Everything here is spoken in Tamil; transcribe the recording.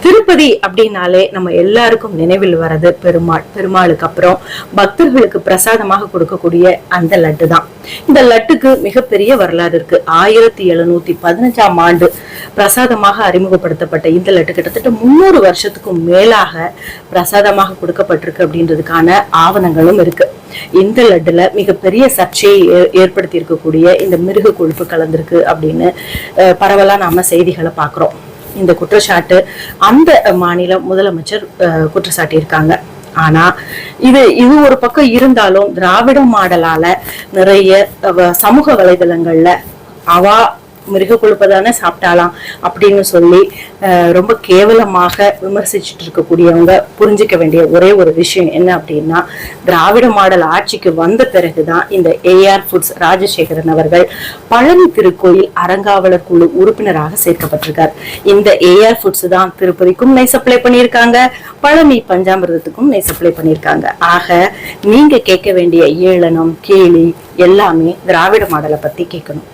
திருப்பதி அப்படின்னாலே நம்ம எல்லாருக்கும் நினைவில் வர்றது பெருமாள். பெருமாளுக்கு அப்புறம் பக்தர்களுக்கு பிரசாதமாக கொடுக்கக்கூடிய அந்த லட்டு தான். இந்த லட்டுக்கு மிகப்பெரிய வரலாறு இருக்கு. 1715ஆம் ஆண்டு பிரசாதமாக அறிமுகப்படுத்தப்பட்ட இந்த லட்டு கிட்டத்தட்ட 300 வருஷத்துக்கும் மேலாக பிரசாதமாக கொடுக்கப்பட்டிருக்கு அப்படின்றதுக்கான ஆவணங்களும் இருக்கு. இந்த லட்டுல மிகப்பெரிய சர்ச்சையை ஏற்படுத்தி இருக்கக்கூடிய இந்த மிருக கொழுப்பு கலந்திருக்கு அப்படின்னு பரவலா நாம செய்திகளை பாக்குறோம். இந்த குற்றச்சாட்டு அந்த மாநில முதலமைச்சர் குற்றச்சாட்டி இருக்காங்க. ஆனா இது ஒரு பக்கம் இருந்தாலும் திராவிட மாடலால நிறைய சமூக வலைதளங்கள்ல அவா மிருக கொழுப்பதானே சாப்பிட்டாலாம் அப்படின்னு சொல்லி ரொம்ப கேவலமாக விமர்சிச்சுட்டு இருக்கக்கூடியவங்க புரிஞ்சுக்க வேண்டிய ஒரே ஒரு விஷயம் என்ன அப்படின்னா, திராவிட மாடல் ஆட்சிக்கு வந்த பிறகுதான் இந்த ஏஆர் ஃபுட்ஸ் ராஜசேகரன் அவர்கள் பழனி திருக்கோயில் அறங்காவலர் குழு உறுப்பினராக சேர்க்கப்பட்டிருக்கார். இந்த ஏஆர் ஃபுட்ஸ் தான் திருப்பதிக்கும் நெய் சப்ளை பண்ணியிருக்காங்க, பழனி பஞ்சாமிர்தத்துக்கும் நெய் சப்ளை பண்ணியிருக்காங்க. ஆக நீங்க கேட்க வேண்டிய ஏளனம் கேலி எல்லாமே திராவிட மாடலை பத்தி கேட்கணும்.